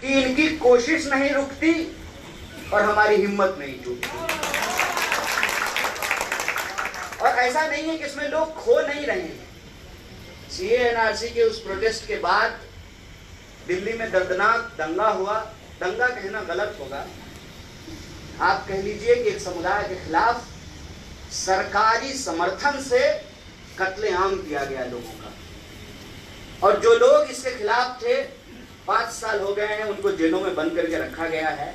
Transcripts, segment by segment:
कि इनकी कोशिश नहीं रुकती और हमारी हिम्मत नहीं टूटती। और ऐसा नहीं है कि इसमें लोग खो नहीं रहे हैं। सीए एनआरसी के उस प्रोटेस्ट के बाद दिल्ली में दर्दनाक दंगा हुआ। दंगा कहना गलत होगा, आप कह लीजिए कि एक समुदाय के खिलाफ सरकारी समर्थन से कत्लेआम किया गया लोगों का। और जो लोग इसके खिलाफ थे 5 साल हो गए हैं, उनको जेलों में बंद करके रखा गया है।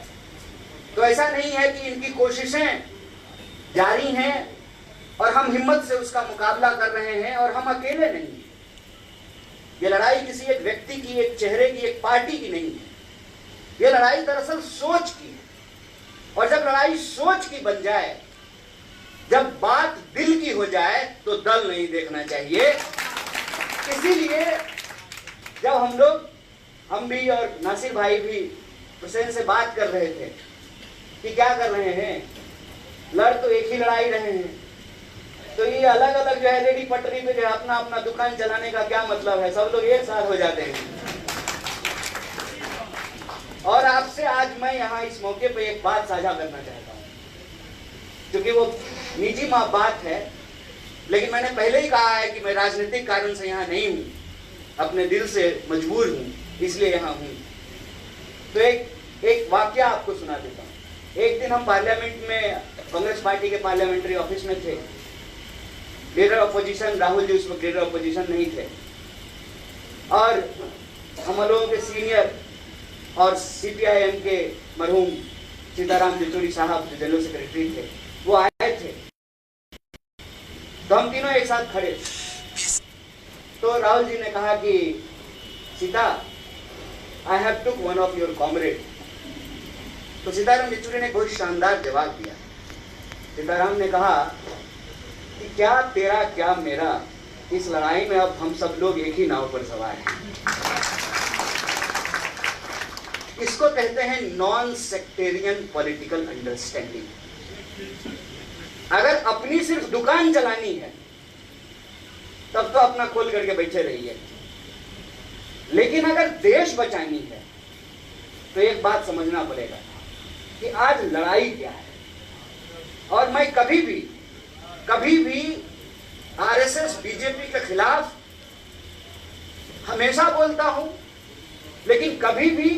तो ऐसा नहीं है कि इनकी कोशिशें जारी हैं और हम हिम्मत से उसका मुकाबला कर रहे हैं और हम अकेले नहीं हैं। ये लड़ाई किसी एक व्यक्ति की, एक चेहरे की, एक पार्टी की नहीं है। ये लड़ाई दरअसल सोच की है। और जब लड़ाई सोच की बन जाए, जब बात दिल की हो जाए, तो दल नहीं देखना चाहिए। इसीलिए जब हम भी और नासिर भाई भी हुसैन से बात कर रहे थे कि क्या कर रहे हैं, लड़ तो एक ही लड़ाई रहे हैं, तो ये अलग अलग जो है रेडी पटरी पे जो अपना अपना दुकान चलाने का क्या मतलब है, सब लोग एक साथ हो जाते हैं। और आपसे आज मैं यहाँ इस मौके पे एक बात साझा करना चाहता हूँ, क्योंकि वो निजी बात है, लेकिन मैंने पहले ही कहा है कि मैं राजनीतिक कारण से यहाँ नहीं हूँ, अपने दिल से मजबूर हूँ, इसलिए यहाँ हूँ। तो एक वाकया आपको सुना देता हूँ। एक दिन हम पार्लियामेंट में, कांग्रेस पार्टी के पार्लियामेंट्री ऑफिस में थे। लीडर ऑपोजिशन राहुल जी उस वक्त लीडर ऑपोजिशन नहीं थे, और हम लोगों के सीनियर और सीपीआईएम के मरहूम सीताराम येचुरी साहब जो जनरल सेक्रेटरी थे, वो आए थे। तो हम तीनों एक साथ खड़े थे। तो राहुल जी ने कहा कि Sita, I have took one of your comrade. तो सीताराम येचुरी ने बहुत शानदार जवाब दिया। सीताराम ने कहा कि क्या तेरा क्या मेरा, इस लड़ाई में अब हम सब लोग एक ही नाव पर सवार हैं। इसको कहते हैं नॉन सेक्टेरियन पॉलिटिकल अंडरस्टैंडिंग। अगर अपनी सिर्फ दुकान चलानी है तब तो अपना खोल करके बैठे रहिए, लेकिन अगर देश बचानी है तो एक बात समझना पड़ेगा कि आज लड़ाई क्या है। और मैं कभी भी आरएसएस बीजेपी के खिलाफ हमेशा बोलता हूं, लेकिन कभी भी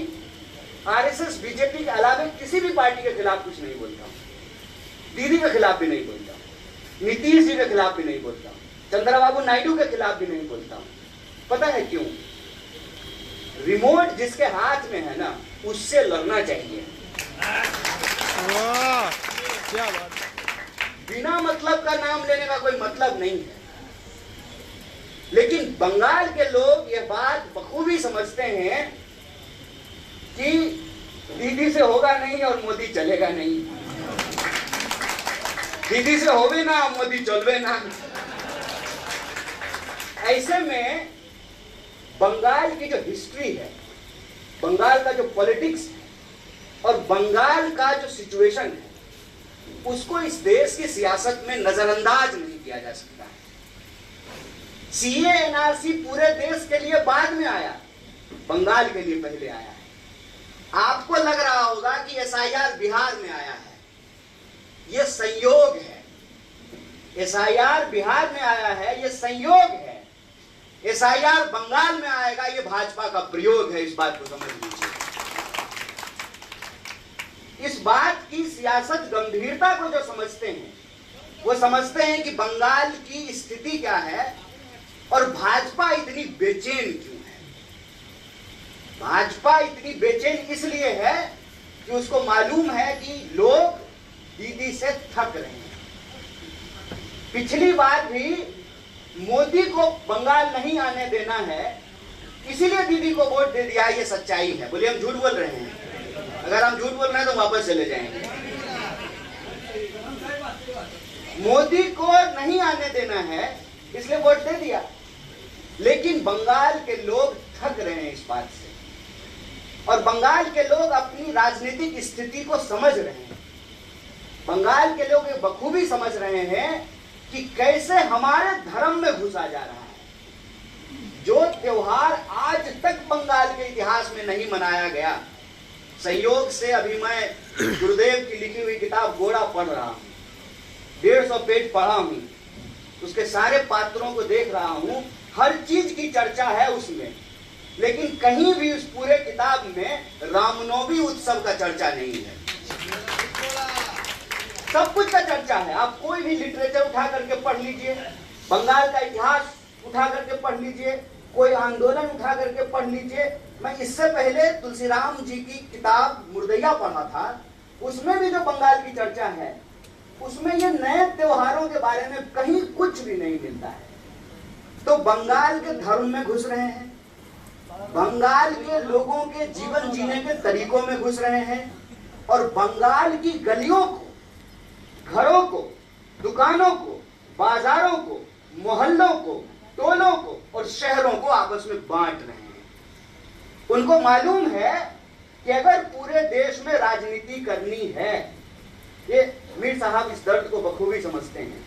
आरएसएस बीजेपी के अलावा किसी भी पार्टी के खिलाफ कुछ नहीं बोलता हूं। दीदी के खिलाफ भी नहीं बोलता हूं, नीतीश जी के खिलाफ भी नहीं बोलता हूं, चंद्रबाबू नायडू के खिलाफ भी नहीं बोलता हूं। पता है क्यों? रिमोट जिसके हाथ में है ना, उससे लड़ना चाहिए। क्या बात। बिना मतलब का नाम लेने का कोई मतलब नहीं है। लेकिन बंगाल के लोग ये बात बखूबी समझते हैं कि दीदी से होगा नहीं और मोदी चलेगा नहीं। दीदी से होवे ना, मोदी चलवे ना। ऐसे में बंगाल की जो हिस्ट्री है, बंगाल का जो पॉलिटिक्स है और बंगाल का जो सिचुएशन है, उसको इस देश की सियासत में नजरअंदाज नहीं किया जा सकता है। सीए एनआरसी पूरे देश के लिए बाद में आया, बंगाल के लिए पहले आया है। आपको लग रहा होगा कि एसआईआर बिहार में आया है, यह संयोग है। एसआईआर बिहार में आया है, यह संयोग है। एसआईआर बंगाल में आएगा, यह भाजपा का प्रयोग है। इस बात को समझ लीजिए। इस बात की सियासत गंभीरता को जो समझते हैं, वो समझते हैं कि बंगाल की स्थिति क्या है और भाजपा इतनी बेचैन क्यों है। भाजपा इतनी बेचैन इसलिए है कि उसको मालूम है कि लोग दीदी से थक रहे हैं। पिछली बार भी मोदी को बंगाल नहीं आने देना है, इसीलिए दीदी को वोट दे दिया। ये सच्चाई है। बोलिए हम झूठ बोल रहे हैं? अगर हम झूठ बोल रहे हैं तो वापस चले जाएंगे। मोदी को नहीं आने देना है, इसलिए वोट दे दिया। लेकिन बंगाल के लोग थक रहे हैं इस बात से, और बंगाल के लोग अपनी राजनीतिक स्थिति को समझ रहे हैं। बंगाल के लोग ये बखूबी समझ रहे हैं कि कैसे हमारे धर्म में घुसा जा रहा है। जो त्योहार आज तक बंगाल के इतिहास में नहीं मनाया गया, संयोग से अभी मैं गुरुदेव की लिखी हुई किताब घोड़ा पढ़ रहा हूँ, 150 पेज पढ़ा हूँ, उसके सारे पात्रों को देख रहा हूँ, हर चीज की चर्चा है उसमें, लेकिन कहीं भी उस पूरे किताब में रामनवमी उत्सव का चर्चा नहीं है। सब कुछ का चर्चा है। आप कोई भी लिटरेचर उठा करके पढ़ लीजिए, बंगाल का इतिहास उठा करके पढ़ लीजिए, कोई आंदोलन उठा करके पढ़ लीजिए। मैं इससे पहले तुलसीराम जी की किताब मुर्दैया पढ़ा था, उसमें भी जो बंगाल की चर्चा है, उसमें ये नए त्योहारों के बारे में कहीं कुछ भी नहीं मिलता है। तो बंगाल के धर्म में घुस रहे हैं, बंगाल के लोगों के जीवन जीने के तरीकों में घुस रहे हैं, और बंगाल की गलियों को, घरों को, दुकानों को, बाजारों को, मोहल्लों को, टोलों को और शहरों को आपस में बांट रहे हैं। उनको मालूम है कि अगर पूरे देश में राजनीति करनी है, ये मीर साहब इस दर्द को बखूबी समझते हैं,